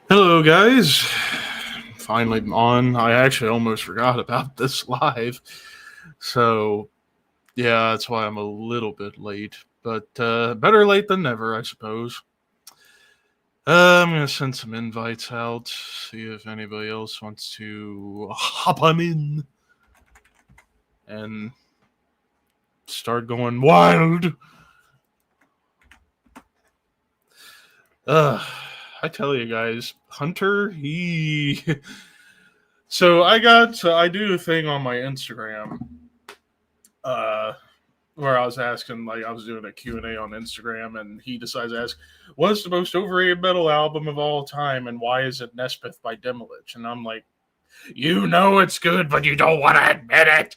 Hello, guys. Finally on. I actually almost forgot about this live. So, yeah, that's why I'm a little bit late. But better late than never, I suppose. I'm going to send some invites out, see if anybody else wants to hop on in and start going wild. I tell you guys, Hunter, he. So I do a thing on my Instagram. Uh, where I was asking, like, I was doing a Q&A on Instagram, and he decides to ask, what's the most overrated metal album of all time, and why is it Nespeth by Demilich? And I'm like, you know it's good, but you don't want to admit it.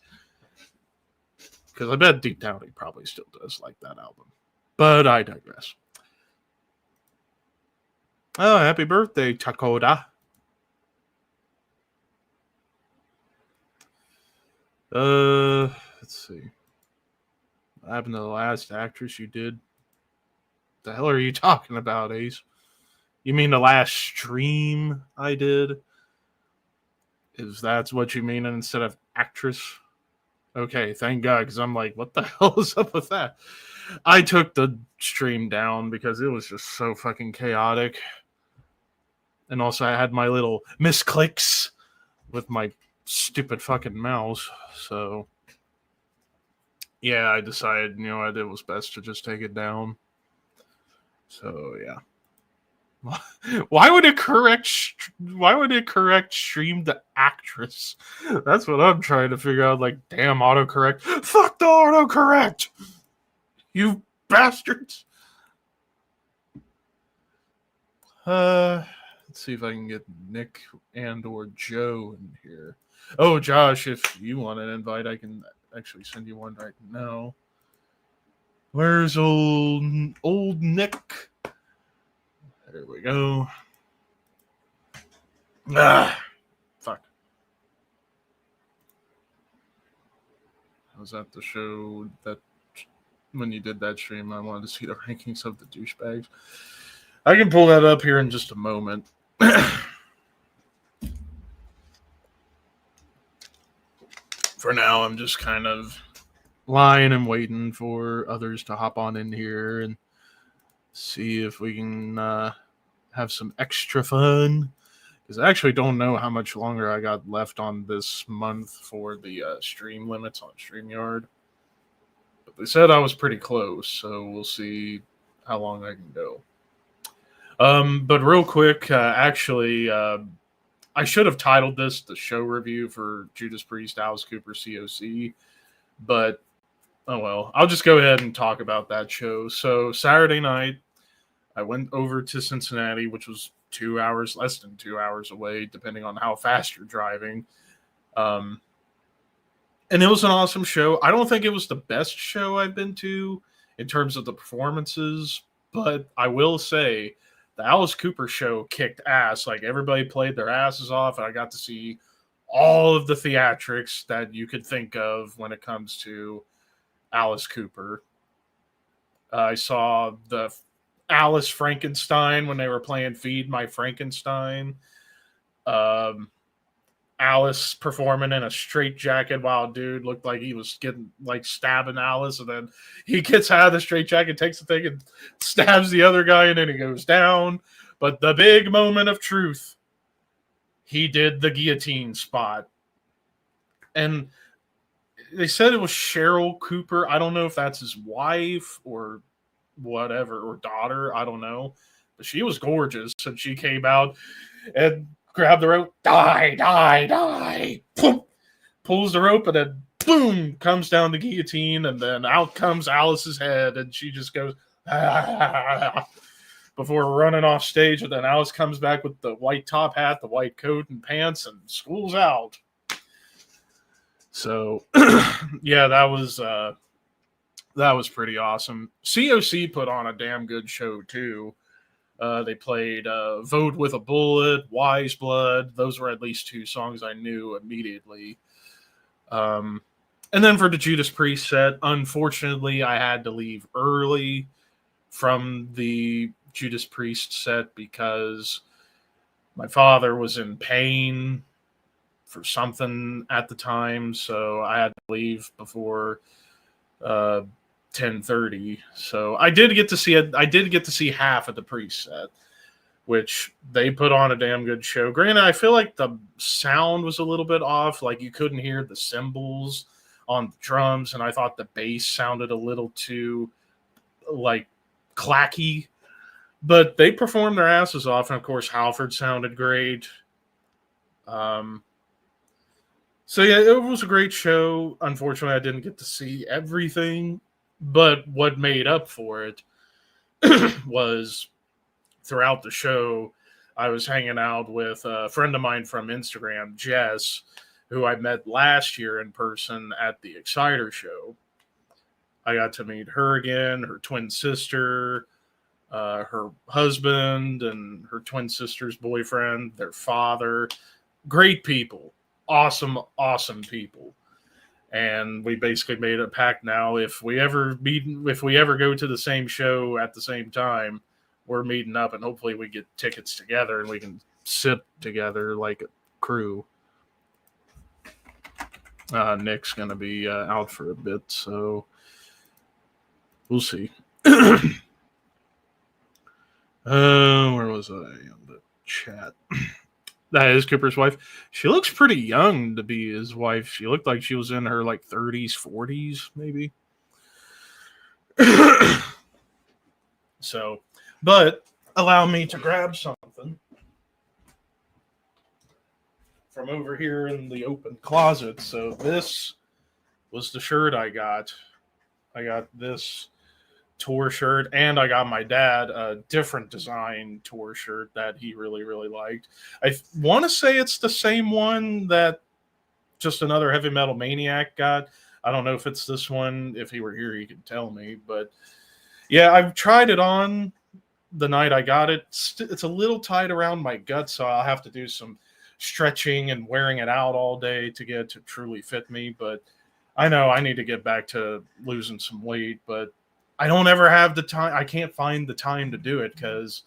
Because I bet deep down he probably still does like that album. But I digress. Oh, happy birthday, Takoda. Let's see. What happened to the last actress you did? The hell are you talking about, Ace? You mean the last stream I did? Is that's what you mean instead of actress? Okay, thank God, because I'm like, what the hell is up with that? I took the stream down because it was just so fucking chaotic. And also, I had my little misclicks with my stupid fucking mouse. So, yeah, I decided, it was best to just take it down. So, yeah. Why would it correct stream the actress? That's what I'm trying to figure out. Like, damn, autocorrect. Fuck the autocorrect! You bastards! Let's see if I can get Nick and or Joe in here. Oh, Josh, if you want an invite, I can actually send you one right now. Where's old Nick? There we go. Fuck. Was that the show that when you did that stream, I wanted to see the rankings of the douchebags? I can pull that up here in just a moment. For now, I'm just kind of lying and waiting for others to hop on in here and see if we can have some extra fun. Because I actually don't know how much longer I got left on this month for the stream limits on StreamYard. But they said I was pretty close, so we'll see how long I can go. But real quick, I should have titled this the show review for Judas Priest, Alice Cooper, COC. But, oh well. I'll just go ahead and talk about that show. So, Saturday night, I went over to Cincinnati, which was 2 hours, less than 2 hours away, depending on how fast you're driving. And it was an awesome show. I don't think it was the best show I've been to in terms of the performances, but I will say the Alice Cooper show kicked ass. Like, everybody played their asses off, and I got to see all of the theatrics that you could think of when it comes to Alice Cooper. I saw the Alice Frankenstein when they were playing Feed My Frankenstein. Alice performing in a straitjacket while a dude looked like he was getting like stabbing Alice, and then he gets out of the straitjacket, takes the thing and stabs the other guy, and then he goes down. But the big moment of truth, he did the guillotine spot. And they said it was Cheryl Cooper. I don't know if that's his wife or whatever, or daughter. I don't know. But she was gorgeous, and she came out and grabbed the rope. Die, die, die. Boom, pulls the rope, and then boom, comes down the guillotine, and then out comes Alice's head, and she just goes before running off stage. And then Alice comes back with the white top hat, the white coat and pants, and school's out. So, yeah, that was pretty awesome. COC put on a damn good show too. They played Vote with a Bullet, Wise Blood. Those were at least two songs I knew immediately. And then for the Judas Priest set, unfortunately, I had to leave early from the Judas Priest set because My father was in pain for something at the time, so I had to leave before 10:30. So I did get to see it. I did get to see half of the preset, which they put on a damn good show. Granted, I feel like the sound was a little bit off. Like you couldn't hear the cymbals on the drums, and I thought the bass sounded a little too like clacky. But they performed their asses off, and of course Halford sounded great. Um, so yeah, it was a great show. Unfortunately, I didn't get to see everything, but what made up for it was throughout the show, I was hanging out with a friend of mine from Instagram, Jess, who I met last year in person at the Exciter show. I got to meet her again, her twin sister, her husband, and her twin sister's boyfriend, their father. Great people, awesome, awesome people. And we basically made a pact now. If we ever go to the same show at the same time, we're meeting up, and hopefully we get tickets together and we can sit together like a crew. Nick's gonna be out for a bit, so we'll see. Where was I on the chat? That is Cooper's wife. She looks pretty young to be his wife. She looked like she was in her like 30s, 40s, maybe. So, but allow me to grab something from over here in the open closet. So this was the shirt I got. I got this tour shirt, and I got my dad a different design tour shirt that he really, really liked. I want to say it's the same one that just another heavy metal maniac got. I don't know if it's this one. If he were here, he could tell me. But yeah, I've tried it on the night I got it. It's a little tight around my gut, so I'll have to do some stretching and wearing it out all day to get it to truly fit me. But I know I need to get back to losing some weight, but I don't ever have the time. I can't find the time to do it because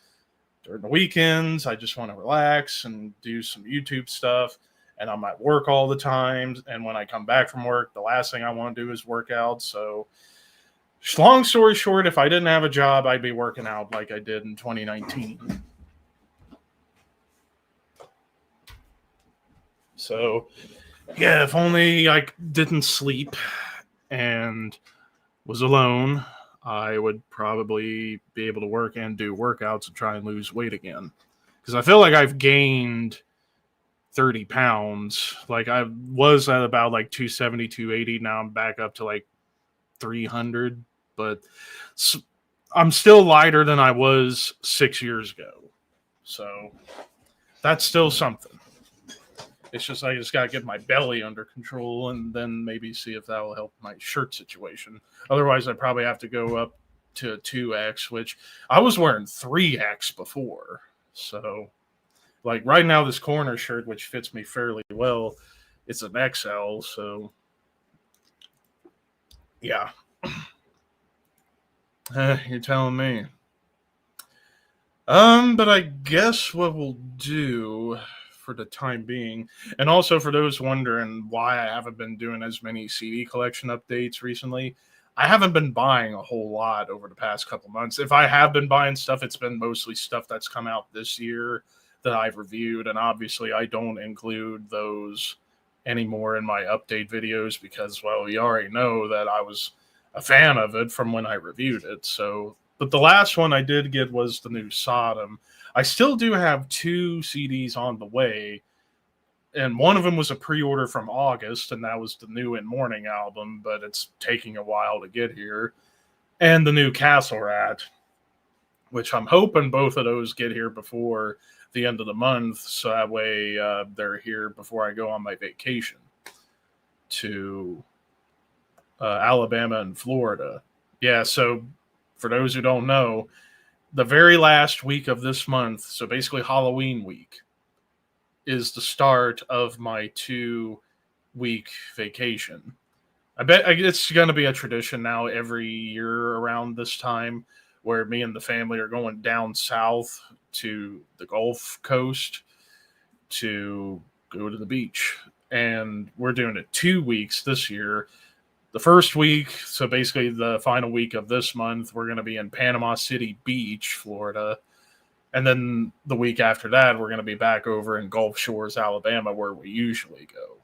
during the weekends, I just want to relax and do some YouTube stuff. And I'm at work all the time. And when I come back from work, the last thing I want to do is work out. So, long story short, if I didn't have a job, I'd be working out like I did in 2019. So, yeah, if only I didn't sleep and was alone, I would probably be able to work and do workouts and try and lose weight again. Because I feel like I've gained 30 pounds. Like I was at about like 270, 280. Now I'm back up to like 300. But I'm still lighter than I was 6 years ago. So that's still something. It's just I just got to get my belly under control and then maybe see if that will help my shirt situation. Otherwise, I probably have to go up to a 2X, which I was wearing 3X before. So, like right now, this corner shirt, which fits me fairly well, it's an XL. So, yeah. You're telling me. But I guess what we'll do for the time being, and also for those wondering why I haven't been doing as many CD collection updates recently, I haven't been buying a whole lot over the past couple months. If I have been buying stuff, it's been mostly stuff that's come out this year that I've reviewed, and obviously I don't include those anymore in my update videos because, well, you already know that I was a fan of it from when I reviewed it. So, but the last one I did get was the new Sodom. I still do have 2 CDs on the way, and one of them was a pre-order from August, and that was the new In Mourning album, but it's taking a while to get here. And the new Castle Rat, which I'm hoping both of those get here before the end of the month, so that way they're here before I go on my vacation to Alabama and Florida. Yeah, so for those who don't know, the very last week of this month, so basically Halloween week, is the start of my 2-week vacation. I bet it's going to be a tradition now every year around this time where me and the family are going down south to the Gulf Coast to go to the beach. And we're doing it 2 weeks this year. The first week, so basically the final week of this month, we're going to be in Panama City Beach, Florida. And then the week after that, we're going to be back over in Gulf Shores, Alabama, where we usually go.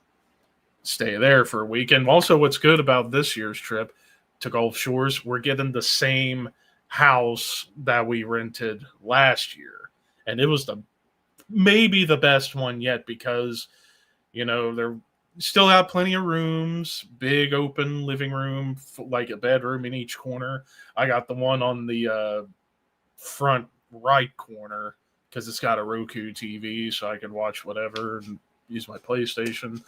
Stay there for a week. And also, what's good about this year's trip to Gulf Shores, we're getting the same house that we rented last year. And it was maybe the best one yet because, they're still have plenty of rooms, big open living room, like a bedroom in each corner. I got the one on the front right corner because it's got a Roku TV, so I can watch whatever and use my PlayStation.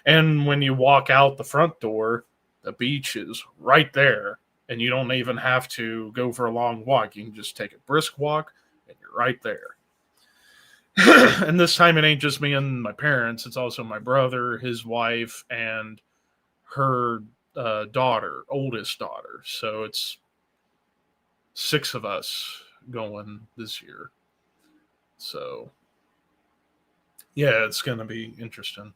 And when you walk out the front door, the beach is right there, and you don't even have to go for a long walk. You can just take a brisk walk, and you're right there. And this time it ain't just me and my parents. It's also my brother, his wife, and her daughter, oldest daughter. So it's 6 of us going this year. So, yeah, it's going to be interesting.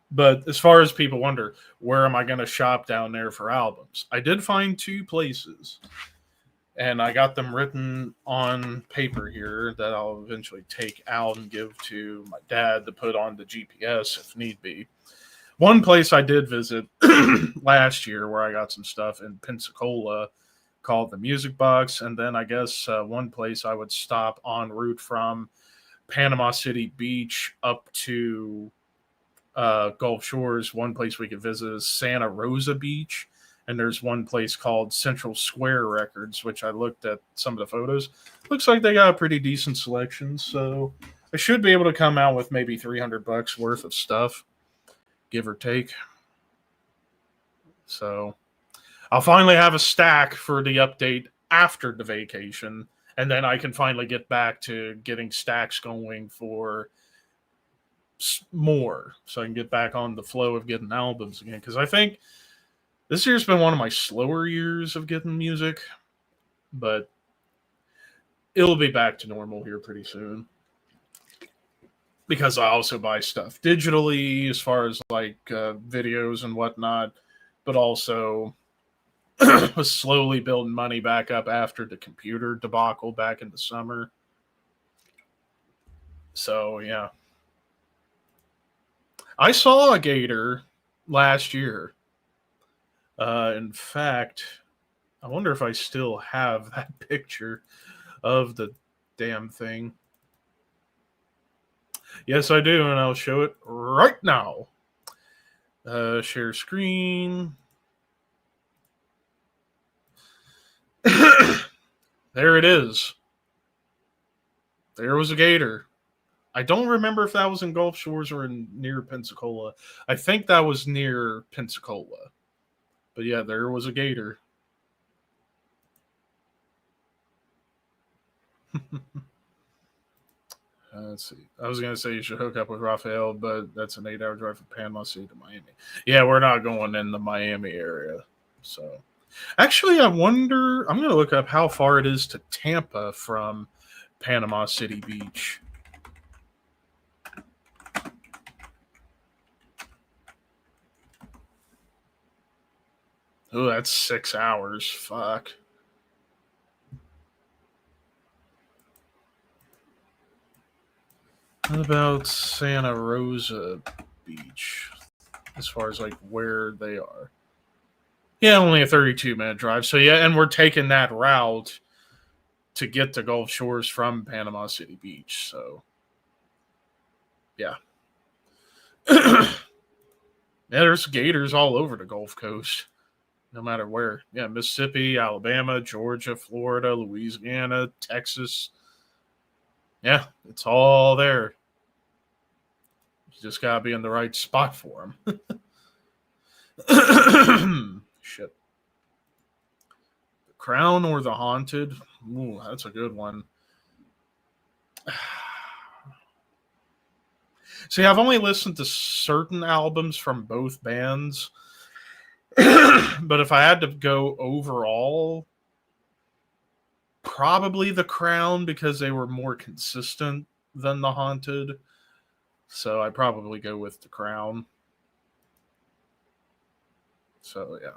But as far as people wonder, where am I going to shop down there for albums? I did find 2 places. And I got them written on paper here that I'll eventually take out and give to my dad to put on the GPS if need be. One place I did visit last year where I got some stuff in Pensacola called the Music Box. And then I guess one place I would stop en route from Panama City Beach up to Gulf Shores. One place we could visit is Santa Rosa Beach. And there's one place called Central Square Records, which I looked at some of the photos. Looks like they got a pretty decent selection. So I should be able to come out with maybe $300 worth of stuff, give or take. So I'll finally have a stack for the update after the vacation. And then I can finally get back to getting stacks going for more. So I can get back on the flow of getting albums again. Because I think this year's been one of my slower years of getting music, but it'll be back to normal here pretty soon. Because I also buy stuff digitally as far as like videos and whatnot, but also was slowly building money back up after the computer debacle back in the summer. So, yeah. I saw a gator last year. In fact, I wonder if I still have that picture of the damn thing. Yes, I do, and I'll show it right now. Share screen. There it is. There was a gator. I don't remember if that was in Gulf Shores or near Pensacola. I think that was near Pensacola. But yeah, there was a gator. Let's see. I was going to say you should hook up with Raphael, but that's an 8-hour drive from Panama City to Miami. Yeah, we're not going in the Miami area. So, actually, I wonder. I'm going to look up how far it is to Tampa from Panama City Beach. Oh, that's 6 hours. Fuck. What about Santa Rosa Beach? As far as like where they are. Yeah, only a 32-minute drive. So yeah, and we're taking that route to get to Gulf Shores from Panama City Beach. So yeah. Yeah, there's gators all over the Gulf Coast. No matter where. Yeah, Mississippi, Alabama, Georgia, Florida, Louisiana, Texas. Yeah, it's all there. You just gotta be in the right spot for them. Shit. The Crown or the Haunted? Ooh, that's a good one. See, I've only listened to certain albums from both bands. But if I had to go overall, probably The Crown because they were more consistent than The Haunted. So I probably go with The Crown. So yeah.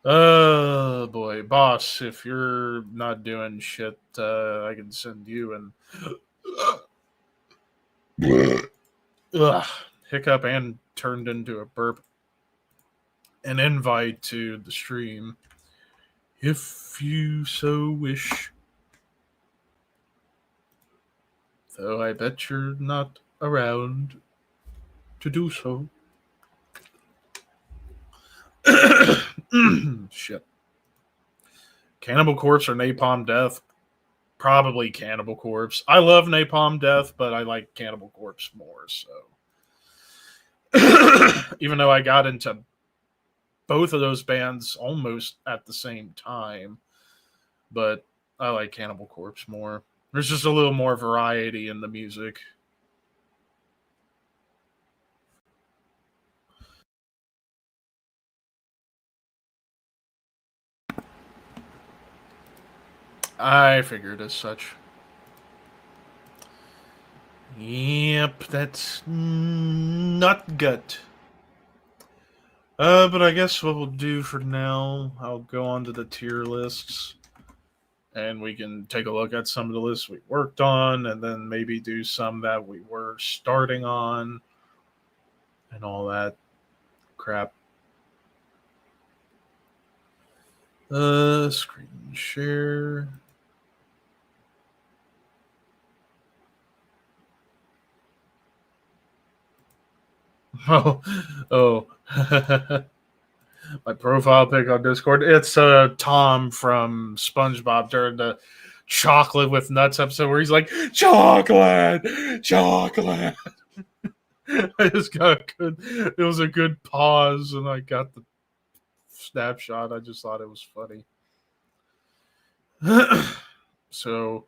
Oh boy, boss! If you're not doing shit, I can send you and hiccup and turned into a burp. An invite to the stream, if you so wish. Though I bet you're not around to do so. Shit. Cannibal Corpse or Napalm Death? Probably Cannibal Corpse. I love Napalm Death, but I like Cannibal Corpse more. So, even though I got into both of those bands almost at the same time, but I like Cannibal Corpse more. There's just a little more variety in the music. I figured as such. Yep, that's not good. But I guess what we'll do for now, I'll go on to the tier lists, and we can take a look at some of the lists we worked on, and then maybe do some that we were starting on, and all that crap. Screen share. Oh. My profile pic on Discord. It's Tom from SpongeBob during the chocolate with nuts episode where he's like, chocolate. I just got good. It was a good pause, and I got the snapshot. I just thought it was funny. So,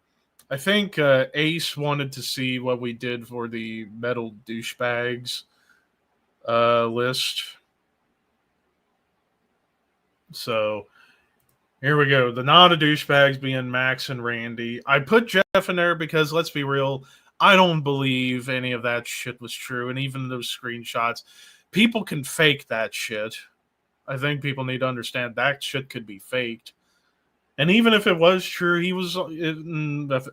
I think Ace wanted to see what we did for the metal douchebags list. So here we go. The not a douchebags being Max and Randy. I put Jeff in there because let's be real, I don't believe any of that shit was true. And even those screenshots, people can fake that shit. I think people need to understand that shit could be faked. And even if it was true, he was blah,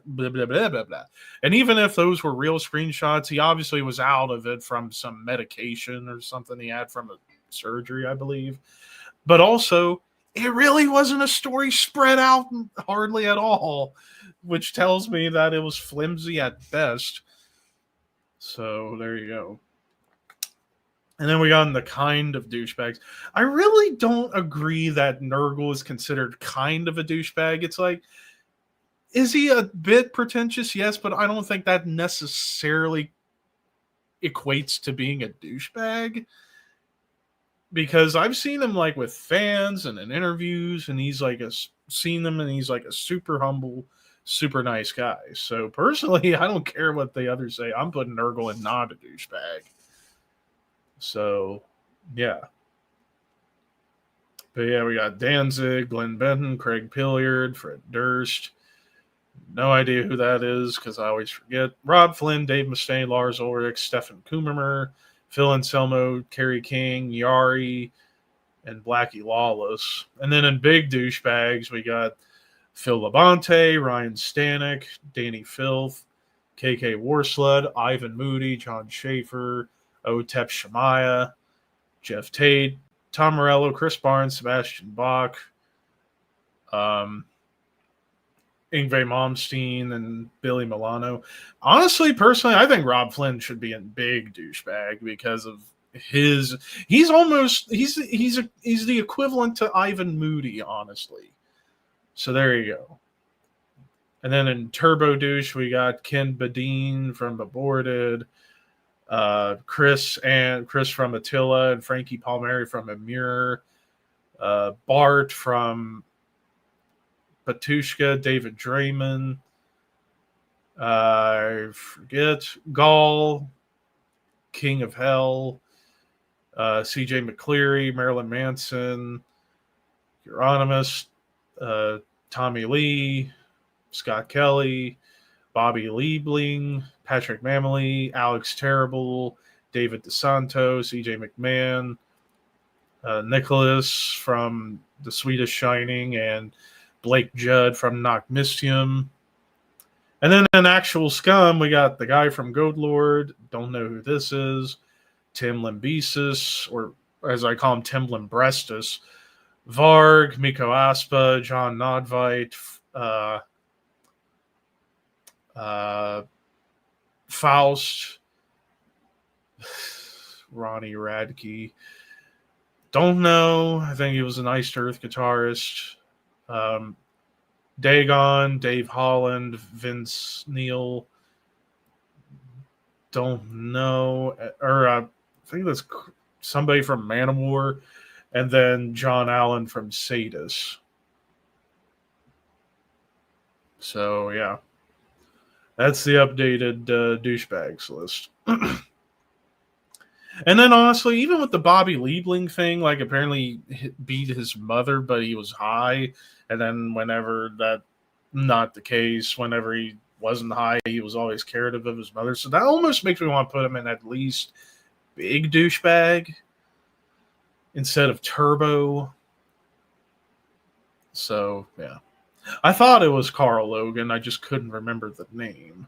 blah, blah, blah, blah. And even if those were real screenshots, he obviously was out of it from some medication or something he had from a surgery, I believe. But also, it really wasn't a story spread out hardly at all, which tells me that it was flimsy at best. So there you go. And then we got in the kind of douchebags. I really don't agree that Nurgle is considered kind of a douchebag. It's like, is he a bit pretentious? Yes, but I don't think that necessarily equates to being a douchebag. Because I've seen him like with fans and in interviews, and he's like seen them, and he's like a super humble, super nice guy. So personally, I don't care what the others say. I'm putting Nurgle in not a douchebag. So yeah. But yeah, we got Danzig, Glenn Benton, Craig Pilliard, Fred Durst. No idea who that is because I always forget. Rob Flynn, Dave Mustaine, Lars Ulrich, Stefan Kummermer, Phil Anselmo, Kerry King, Yari, and Blackie Lawless. And then in big douchebags, we got Phil Labonte, Ryan Stanek, Danny Filth, KK Warsled, Ivan Moody, John Schaefer, Otep Shemaya, Jeff Tate, Tom Morello, Chris Barnes, Sebastian Bach, Ingve Malmsteen, and Billy Milano. Honestly, personally, I think Rob Flynn should be in big douchebag because of he's the equivalent to Ivan Moody, honestly. So there you go. And then in Turbo Douche, we got Ken Badine from Aborted, Chris from Attila, and Frankie Palmieri from Amur, Bart from Batushka, David Draymond, I forget, Gall, King of Hell, CJ McCleary, Marilyn Manson, Euronymous, Tommy Lee, Scott Kelly, Bobby Liebling, Patrick Mamley, Alex Terrible, David DeSantos, EJ McMahon, Nicholas from The Swedish Shining, and Blake Judd from Knockmistium. And then in actual Scum, we got the guy from Goat Lord, don't know who this is, Tim Lambesis, or as I call him, Tim Lambrestus, Varg, Miko Aspa, John Nodvite, Faust, Ronnie Radke. Don't know. I think he was an Iced Earth guitarist. Dagon, Dave Holland, Vince Neil. Don't know. Or I think that's somebody from Manowar. And then John Allen from Sadus. So, yeah. That's the updated douchebags list. And then, honestly, even with the Bobby Liebling thing, like, apparently beat his mother, but he was high. And then whenever that, not the case, whenever he wasn't high, he was always caretative of his mother. So that almost makes me want to put him in at least big douchebag instead of turbo. So, yeah. I thought it was Carl Logan. I just couldn't remember the name.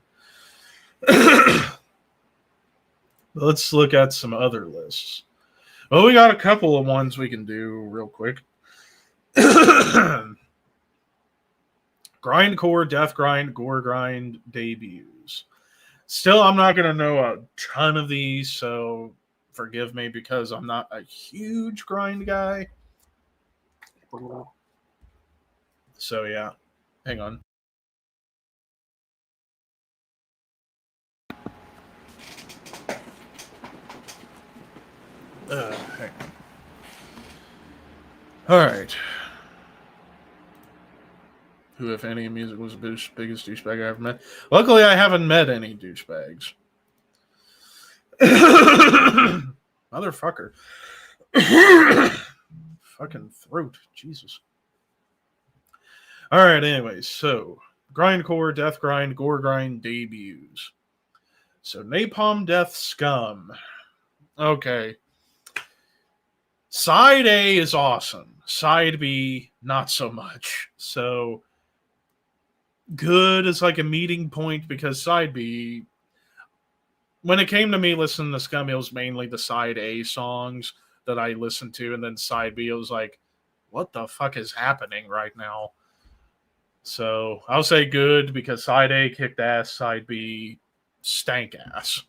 Let's look at some other lists. Well, we got a couple of ones we can do real quick. Grindcore, Death Grind, Gore Grind debuts. Still, I'm not going to know a ton of these, so forgive me because I'm not a huge grind guy. So, yeah. Hang on. Hang on. All right. Who, if any, in music was the biggest douchebag I ever met? Luckily, I haven't met any douchebags. Motherfucker. Fucking throat. Jesus. All right, anyways. So, Grindcore, Death Grind, Gore Grind debuts. So, Napalm Death Scum. Okay. Side A is awesome. Side B, not so much. So, good is like a meeting point because side B, when it came to me listening to Scum, it was mainly the side A songs that I listened to, and then side B, it was like, what the fuck is happening right now? So I'll say good because side A kicked ass, side B stank ass.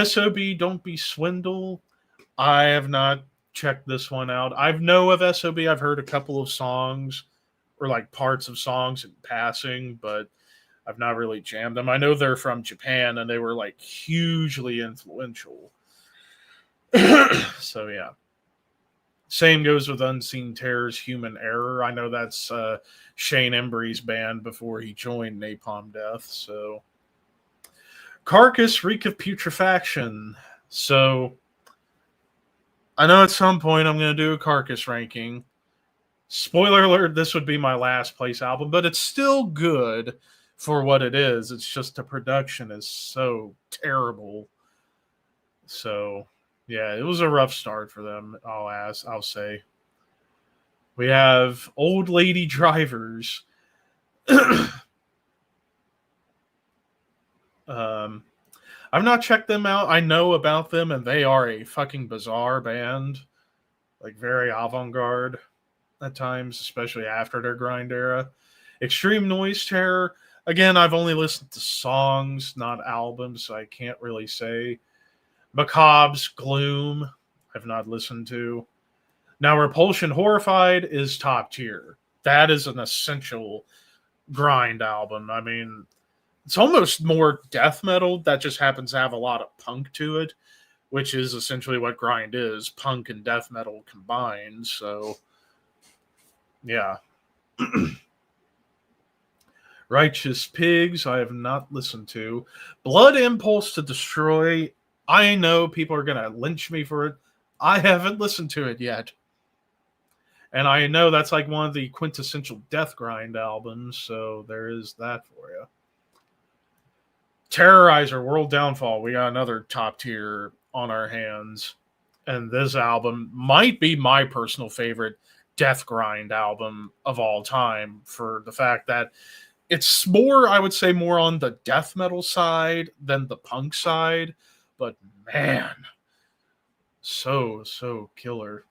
SOB, Don't Be Swindle. I have not checked this one out. I know of SOB. I've heard a couple of songs or like parts of songs in passing, but I've not really jammed them. I know they're from Japan and they were like hugely influential. So yeah. Same goes with Unseen Terror's Human Error. I know that's Shane Embry's band before he joined Napalm Death. So Carcass, Reek of Putrefaction. So I know at some point I'm going to do a Carcass ranking. Spoiler alert, this would be my last place album, but it's still good for what it is. It's just the production is so terrible. So, yeah, it was a rough start for them, I'll say. We have Old Lady Drivers. I've not checked them out. I know about them, and they are a fucking bizarre band. Like, very avant-garde at times, especially after their grind era. Extreme Noise Terror. Again, I've only listened to songs, not albums, so I can't really say. Macabre's Gloom, I've not listened to. Now, Repulsion Horrified is top tier. That is an essential grind album. I mean, it's almost more death metal that just happens to have a lot of punk to it, which is essentially what grind is, punk and death metal combined. So, yeah. Righteous Pigs, I have not listened to. Blood Impulse to Destroy, I know people are going to lynch me for it. I haven't listened to it yet. And I know that's like one of the quintessential Death Grind albums, so there is that for you. Terrorizer, World Downfall. We got another top tier on our hands. And this album might be my personal favorite Death Grind album of all time for the fact that it's more, I would say, more on the death metal side than the punk side. But man, so killer.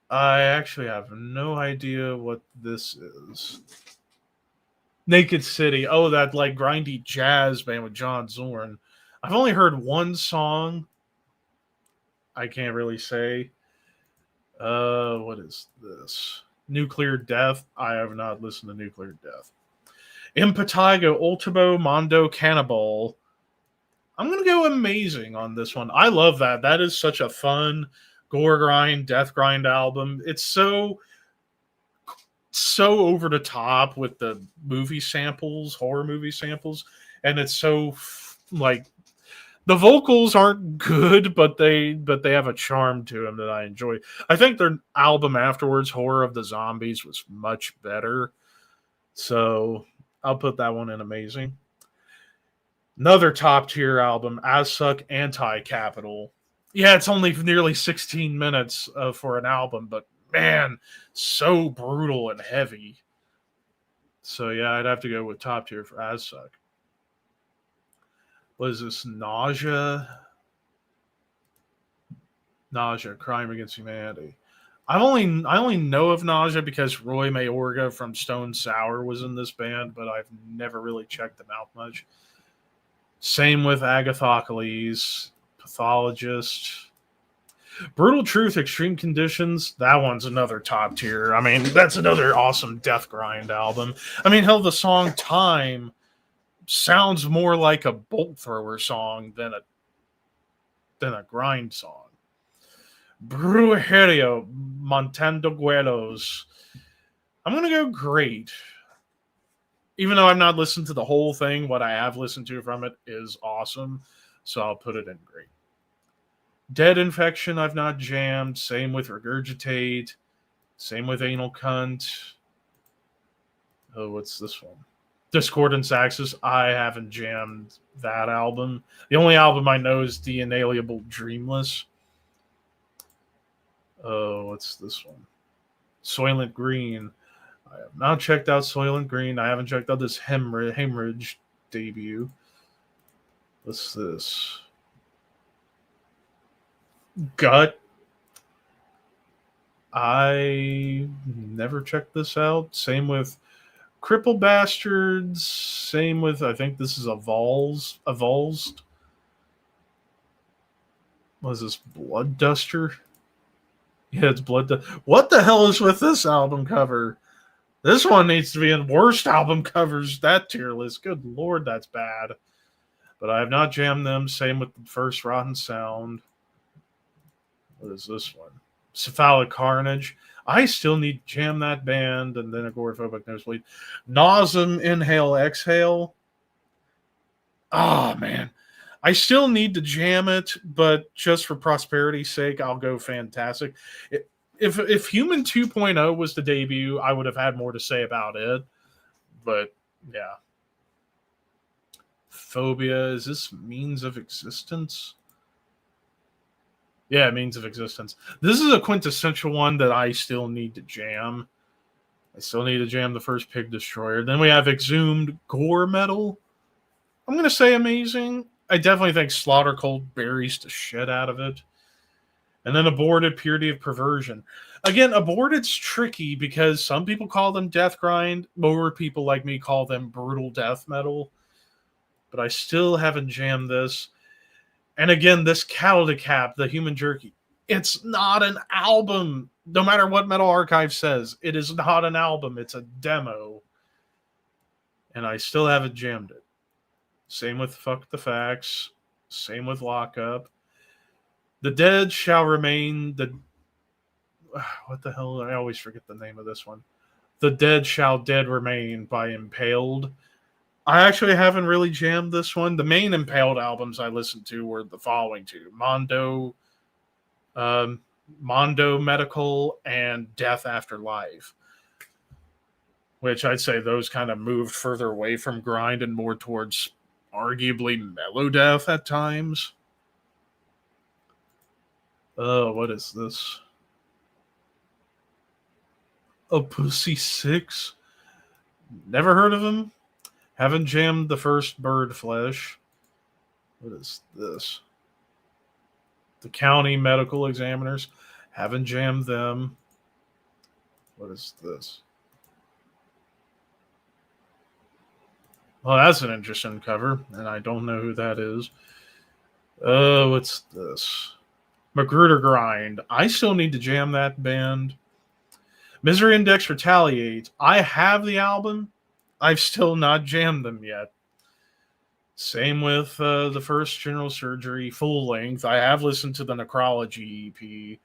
I actually have no idea what this is. Naked City. Oh, that like grindy jazz band with John Zorn. I've only heard one song. I can't really say. What is this? Nuclear Death. I have not listened to Nuclear Death. Impetigo, Ultimo, Mondo, Cannibal. I'm going to go Amazing on this one. I love that. That is such a fun gore grind, death grind album. It's so over the top with the movie samples, horror movie samples, and it's so like the vocals aren't good, but they have a charm to them that I enjoy. I think their album afterwards, Horror of the Zombies, was much better. So I'll put that one in Amazing. Another top tier album, As Suck Anti-Capital. Yeah, it's only nearly 16 minutes for an album, but man, so brutal and heavy. So yeah, I'd have to go with top tier for As Suck. What is this? Nausea, Crime Against Humanity. I only know of Nausea because Roy Mayorga from Stone Sour was in this band, but I've never really checked them out much. Same with Agathocles, Pathologist, Brutal Truth, Extreme Conditions. That one's another top tier. I mean, that's another awesome death grind album. I mean, hell, the song Time sounds more like a bolt thrower song than a grind song. Brujeria, Montando Guelos. I'm going to go great. Even though I've not listened to the whole thing, what I have listened to from it is awesome. So I'll put it in great. Dead Infection, I've not jammed. Same with Regurgitate. Same with Anal Cunt. Oh, what's this one? Discordance Axis. I haven't jammed that album. The only album I know is The Inalienable Dreamless. Oh, what's this one? Soylent Green. I have not checked out Soylent Green. I haven't checked out this Hemorrhage debut. What's this? Gut. I never checked this out. Same with Cripple Bastards. Same with, I think this is Avulsed. What is this? Blood Duster? Yeah, it's Blood Duster. What the hell is with this album cover? This one needs to be in worst album covers, that tier list. Good lord, that's bad. But I have not jammed them. Same with the first Rotten Sound. What is this one? Cephalic Carnage. I still need to jam that band, and then Agoraphobic Nosebleed. Nauseum, Inhale, Exhale. Oh, man. I still need to jam it, but just for prosperity's sake, I'll go Fantastic. If Human 2.0 was the debut, I would have had more to say about it. But, yeah. Phobia. Is this Means of Existence? Yeah, Means of Existence. This is a quintessential one that I still need to jam. I still need to jam the first Pig Destroyer. Then we have Exhumed Gore Metal. I'm going to say Amazing. I definitely think Slaughter Cold buries the shit out of it. And then Aborted, Purity of Perversion. Again, Aborted's tricky because some people call them death grind. More people like me call them brutal death metal. But I still haven't jammed this. And again, this Caldecap, the Human Jerky, it's not an album. No matter what Metal Archive says, it is not an album. It's a demo. And I still haven't jammed it. Same with Fuck the Facts. Same with Lockup. The Dead Shall Remain. What the hell? I always forget the name of this one. The Dead Shall Dead Remain by Impaled. I actually haven't really jammed this one. The main Impaled albums I listened to were the following two. Mondo, Mondo Medical, and Death After Life, which I'd say those kind of moved further away from grind and more towards arguably mellow death at times. Oh, what is this? Oh, Pussy Six? Never heard of him. Haven't jammed the first Bird Flesh. What is this? The County Medical Examiners. Haven't jammed them. What is this? Well, that's an interesting cover, and I don't know who that is. What's this? Magruder Grind. I still need to jam that band. Misery Index Retaliate. I have the album. I've still not jammed them yet. Same with the first General Surgery full length. I have listened to the Necrology EP.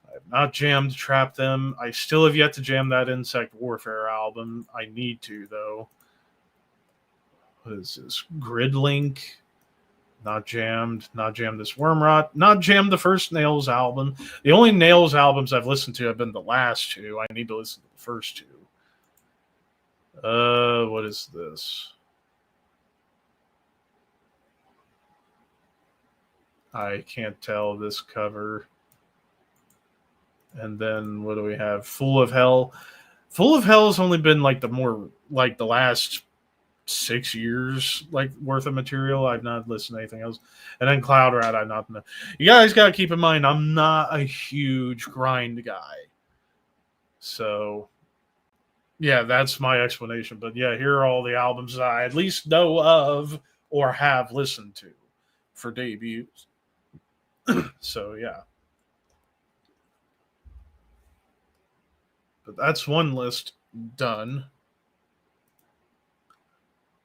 I have not jammed Trap Them. I still have yet to jam that Insect Warfare album. I need to, though. What is this? Gridlink. Not jammed. Not jammed this Wormrot. Not jammed the first Nails album. The only Nails albums I've listened to have been the last two. I need to listen to the first two. What is this? I can't tell this cover. And then what do we have? Full of Hell. Full of Hell has only been like the last 6 years worth of material. I've not listened to anything else. And then Cloud Rat, I've not. You guys got to keep in mind, I'm not a huge grind guy. So, yeah, that's my explanation. But yeah, here are all the albums I at least know of or have listened to for debuts. So, yeah. But that's one list done.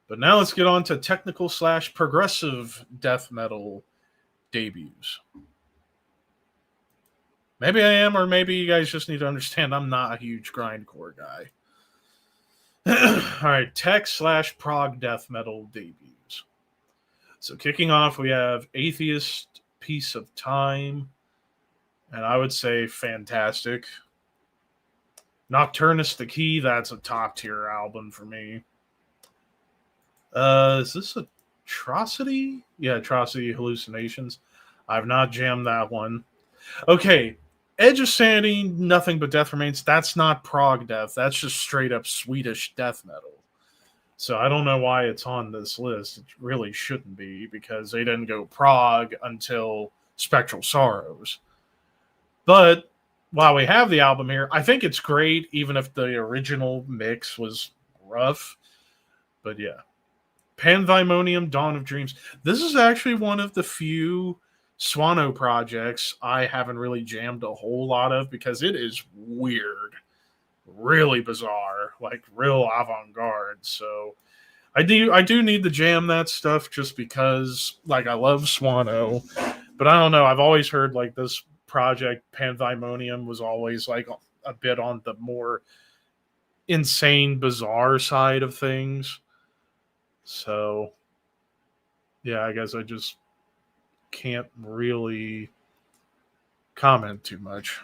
But now let's get on to technical / progressive death metal debuts. Maybe I am, or maybe you guys just need to understand I'm not a huge grindcore guy. All right, tech / prog death metal debuts. So kicking off, we have Atheist, Piece of Time, and I would say fantastic. Nocturnus the Key, that's a top tier album for me. Is this Atrocity? Yeah, Atrocity Hallucinations. I've not jammed that one. Okay, Edge of Sanity, Nothing But Death Remains. That's not prog death. That's just straight up Swedish death metal. So I don't know why it's on this list. It really shouldn't be because they didn't go prog until Spectral Sorrows. But while we have the album here, I think it's great, even if the original mix was rough. But yeah. Pandemonium, Dawn of Dreams. This is actually one of the few Swano projects I haven't really jammed a whole lot of because it is weird, really bizarre, like real avant-garde. So I do need to jam that stuff just because I love Swano, but I don't know. I've always heard this project Pandemonium was always a bit on the more insane, bizarre side of things. So, yeah, I guess I just can't really comment too much.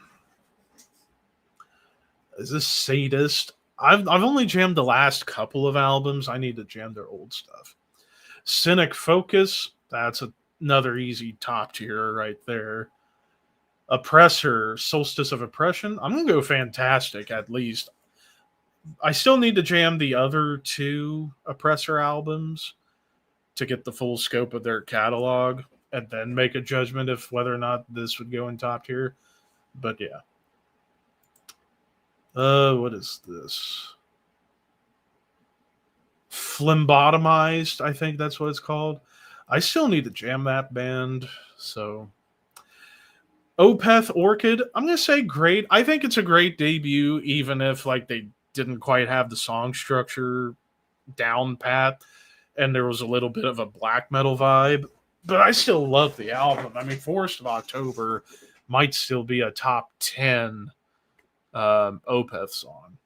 Is this Sadist? I've only jammed the last couple of albums. I need to jam their old stuff. Cynic Focus, that's another easy top tier right there. Oppressor, Solstice of Oppression. I'm going to go Fantastic at least. I still need to jam the other two Oppressor albums to get the full scope of their catalog and then make a judgment of whether or not this would go in top tier. But yeah. What is this? Phlebotomized, I think that's what it's called. I still need to jam that band. So Opeth Orchid, I'm going to say great. I think it's a great debut, even if they didn't quite have the song structure down pat and there was a little bit of a black metal vibe, but I still love the album. I mean, Forest of October might still be a top 10 Opeth song.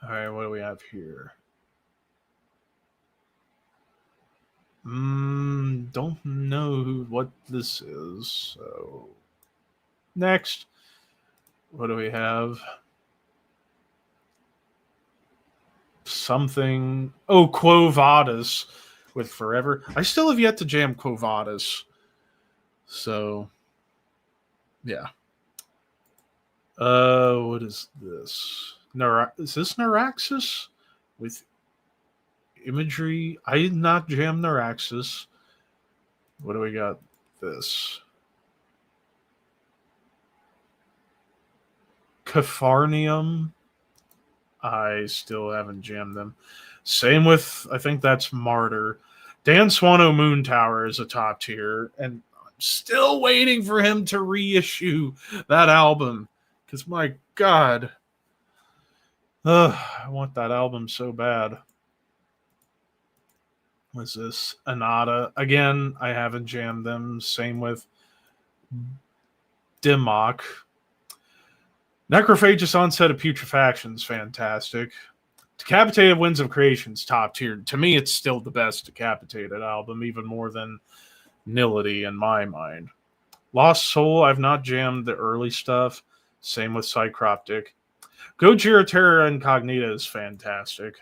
All right, what do we have here? Don't know what this is. So next, what do we have? Something. Oh, Quo Vadis with Forever. I still have yet to jam Quo Vadis. So, yeah. What is this? Is this Neuraxis with imagery? I did not jam Neuraxis. What do we got? This Capharnium. I still haven't jammed them. Same with, I think that's Martyr. Dan Swano Moon Tower is a top tier, and I'm still waiting for him to reissue that album. Because, my God, I want that album so bad. What's this? Anata. Again, I haven't jammed them. Same with Dimmock. Necrophagous Onset of Putrefaction is fantastic. Decapitated Winds of Creation's top tier. To me, it's still the best Decapitated album, even more than Nility in my mind. Lost Soul, I've not jammed the early stuff. Same with Psychroptic. Gojira Terra Incognita is fantastic.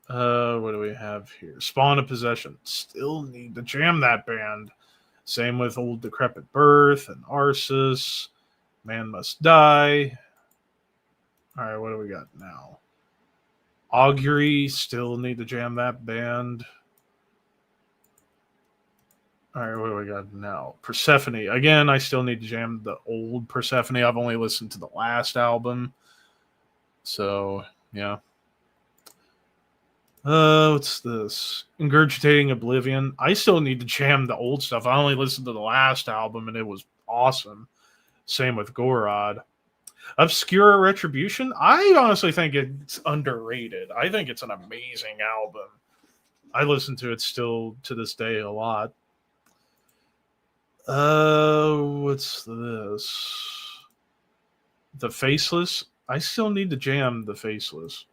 What do we have here? Spawn of Possession. Still need to jam that band. Same with Old Decrepit Birth and Arsis. Man Must Die. All right, what do we got now? Augury. Still need to jam that band. All right, what do we got now? Persephone. Again, I still need to jam the old Persephone. I've only listened to the last album. So, yeah. What's this? Ingurgitating Oblivion. I still need to jam the old stuff. I only listened to the last album and it was awesome. Same with Gorod. Obscura Retribution. I honestly think it's underrated. I think it's an amazing album. I listen to it still to this day a lot. What's this? The Faceless. I still need to jam the Faceless.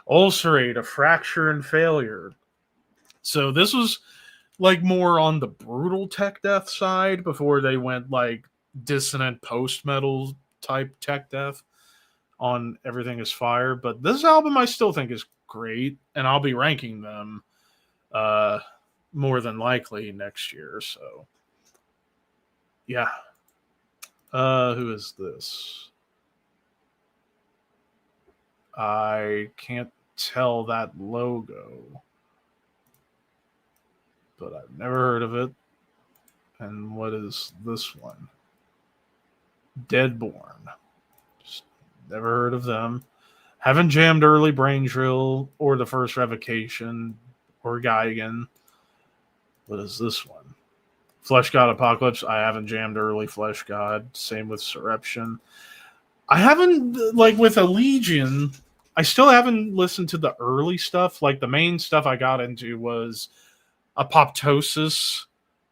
Ulcerate, A Fracture and Failure. So this was like more on the brutal tech death side before they went like dissonant post metal type tech death on Everything Is Fire. But this album I still think is great, and I'll be ranking them more than likely next year. So yeah. Who is this? I can't tell that logo, but I've never heard of it. And what is this one? Deadborn. Just never heard of them. Haven't jammed early Brain Drill or the first Revocation or Geigen. What is this one? Flesh God Apocalypse. I haven't jammed early Flesh God. Same with Surreption. I haven't, like with Allegion, I still haven't listened to the early stuff. Like the main stuff I got into was Apoptosis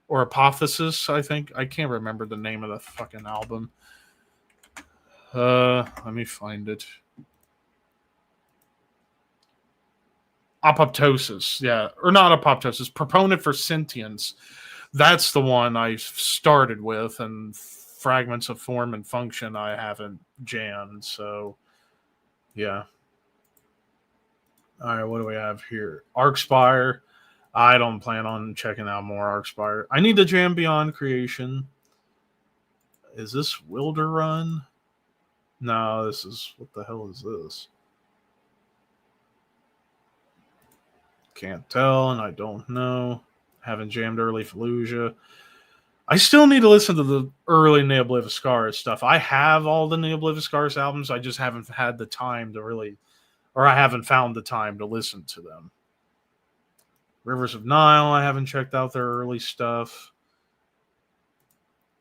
or Apothesis, I think. I can't remember the name of the fucking album. Let me find it. Apoptosis, yeah. Or not Apoptosis, Proponent for Sentience. That's the one I started with, and Fragments of Form and Function I haven't jammed, so yeah. All right, what do we have here? Arcspire. I don't plan on checking out more Arcspire. I need to jam Beyond Creation. Is this Wilder Run? No, this is, what the hell is this? Can't tell, and I don't know. Haven't jammed early Fallujah. I still need to listen to the early Neobliviscaris stuff. I have all the Neobliviscaris albums. I just haven't had the time to really, or I haven't found the time to listen to them. Rivers of Nile, I haven't checked out their early stuff.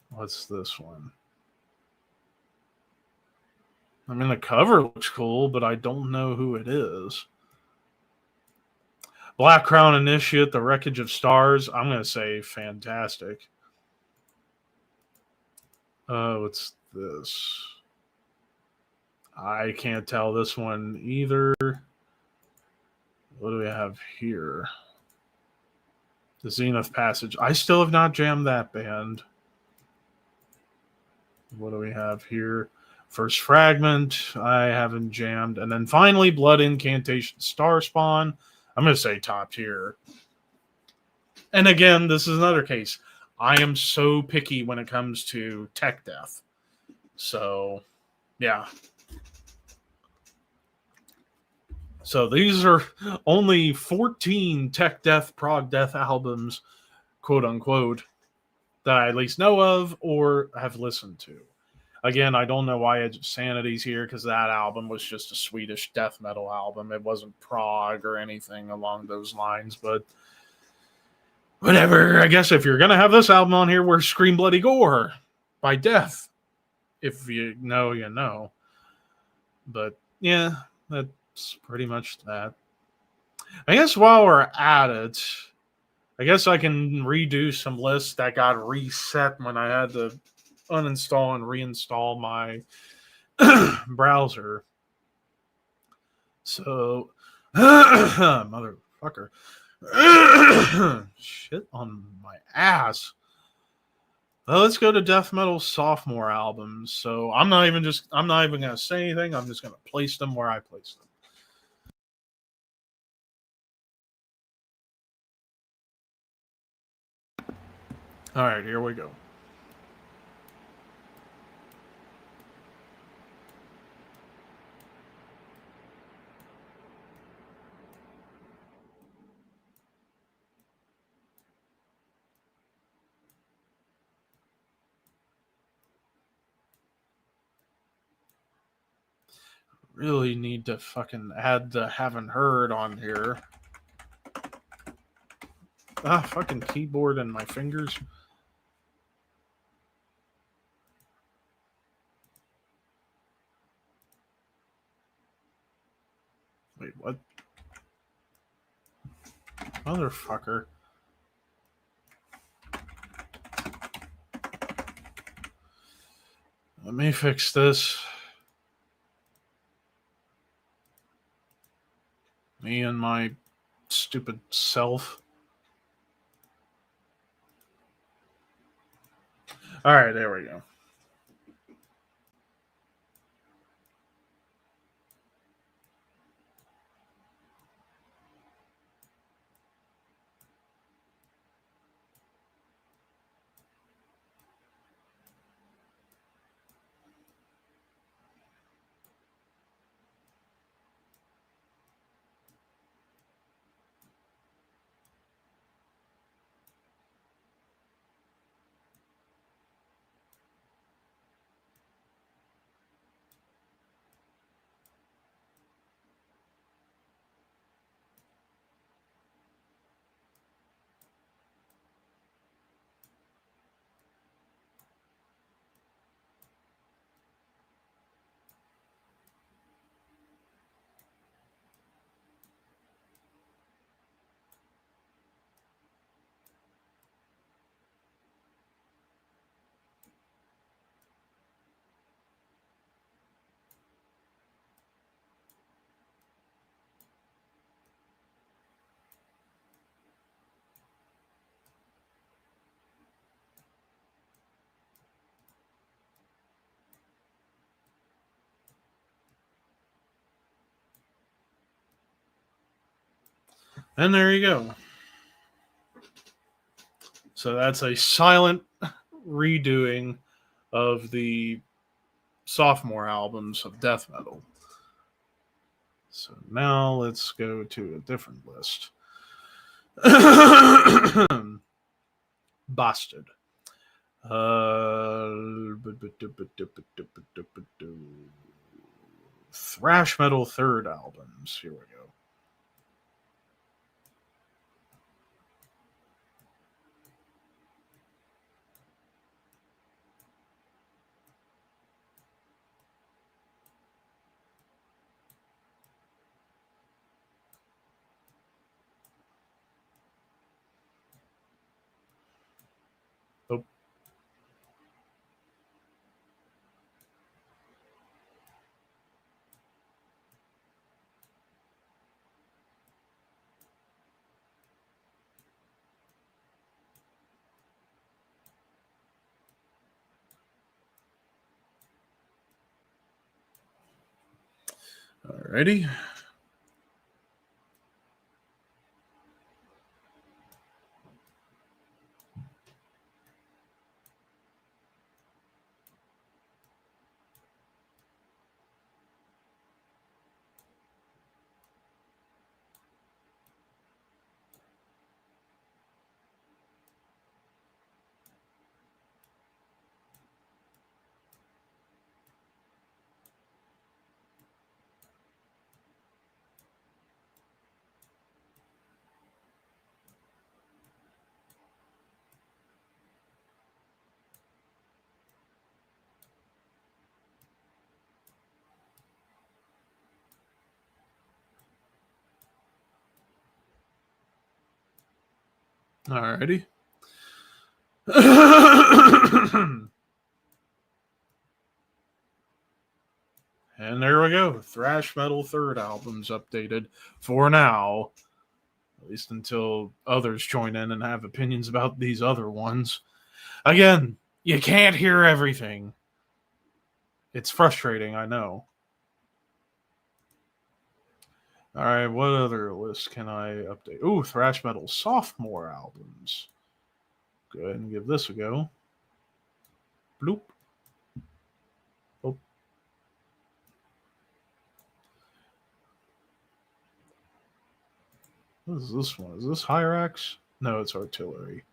What's this one? I mean, the cover looks cool, but I don't know who it is. Black Crown Initiate, The Wreckage of Stars. I'm going to say fantastic. What's this? I can't tell this one either. What do we have here? The Zenith Passage. I still have not jammed that band. What do we have here? First Fragment. I haven't jammed. And then finally, Blood Incantation Starspawn. I'm going to say top tier. And again, this is another case. I am so picky when it comes to tech death. So, yeah. So these are only 14 tech death, prog death albums, quote unquote, that I at least know of or have listened to. Again, I don't know why Edge of Sanity's here because that album was just a Swedish death metal album. It wasn't prog or anything along those lines, but whatever. I guess if you're going to have this album on here, we're Scream Bloody Gore by Death. If you know, you know. But yeah, that's pretty much that. I guess while we're at it, I guess I can redo some lists that got reset when I had to uninstall and reinstall my browser. So, motherfucker. Shit on my ass. Well, let's go to death metal sophomore albums. So I'm not even gonna say anything. I'm just gonna place them where I place them. All right, here we go. Really need to fucking add the haven't heard on here. Fucking keyboard and my fingers. Wait, what? Motherfucker. Let me fix this. Me and my stupid self. All right, there we go. And there you go. So that's a silent redoing of the sophomore albums of death metal. So now let's go to a different list. Busted. Thrash metal third albums. Here we go. Oh. Alrighty. Alrighty. And there we go. Thrash Metal third album's updated for now, at least until others join in and have opinions about these other ones. Again, you can't hear everything. It's frustrating, I know. All right, what other list can I update? Ooh, Thrash Metal sophomore albums. Go ahead and give this a go. Bloop. Oh. What is this one? Is this Hyrax? No, it's Artillery.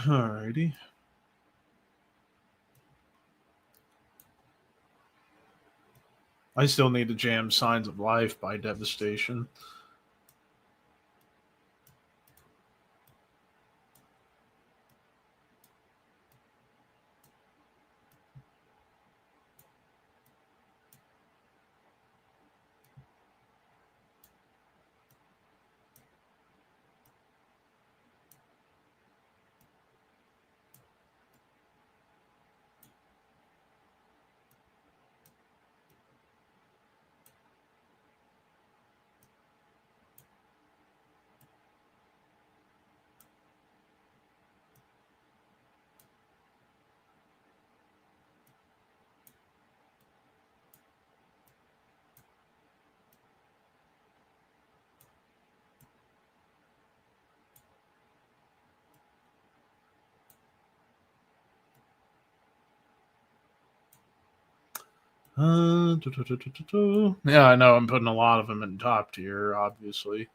Alrighty. I still need to jam Signs of Life by Devastation. Yeah, I know I'm putting a lot of them in top tier, obviously.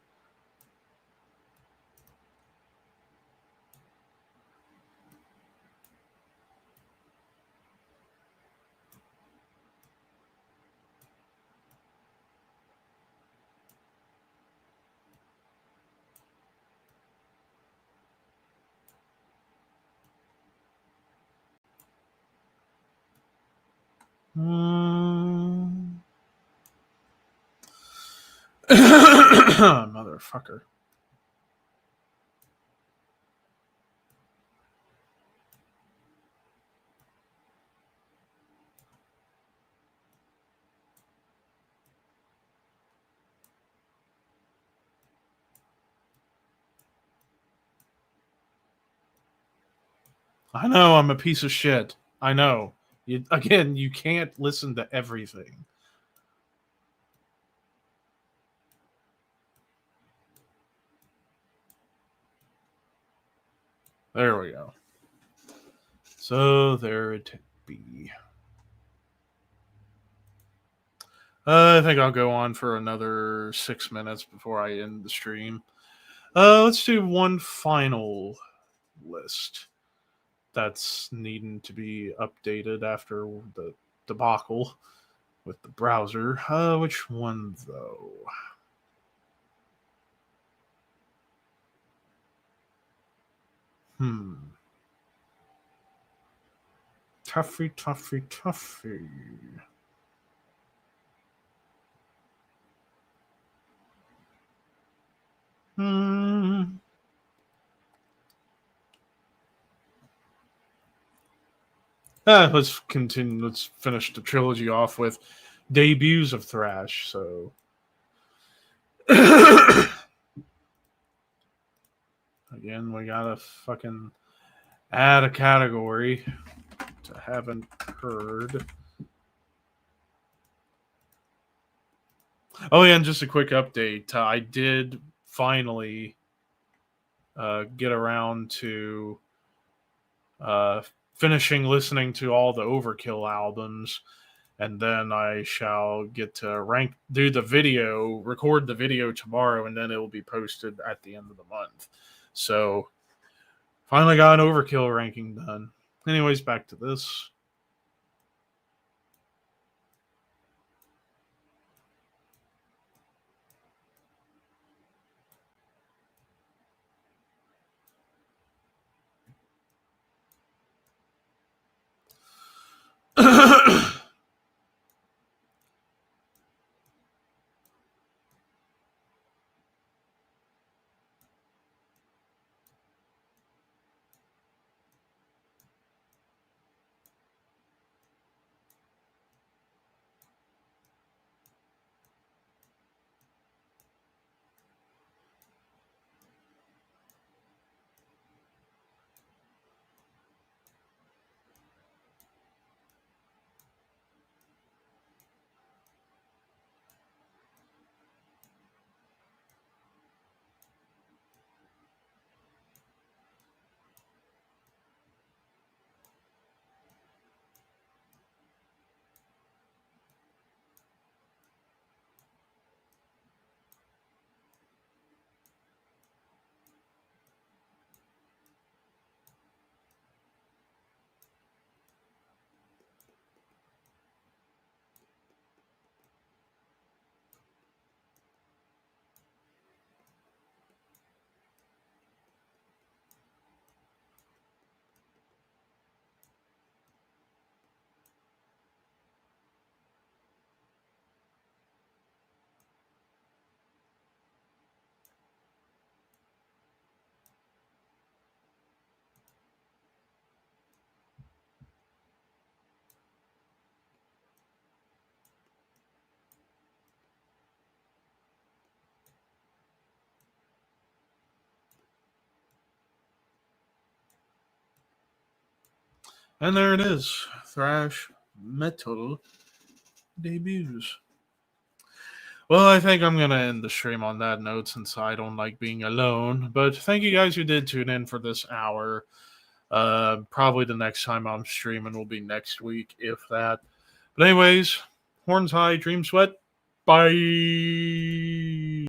Motherfucker. I know I'm a piece of shit. I know. Again, you can't listen to everything. There we go. So there it be. I think I'll go on for another 6 minutes before I end the stream. Let's do one final list that's needing to be updated after the debacle with the browser. Which one though? Toughy. Hmm. let's continue. Let's finish the trilogy off with debuts of thrash. So again, we gotta fucking add a category to haven't heard. Oh yeah, and just a quick update. I did finally get around to finishing listening to all the Overkill albums, and then I shall get to record the video tomorrow, and then it will be posted at the end of the month. So finally got an Overkill ranking done. Anyways, back to this. And there it is. Thrash metal debuts. Well, I think I'm going to end the stream on that note since I don't like being alone. But thank you guys who did tune in for this hour. Probably the next time I'm streaming will be next week, if that. But anyways, horns high, dream sweat. Bye.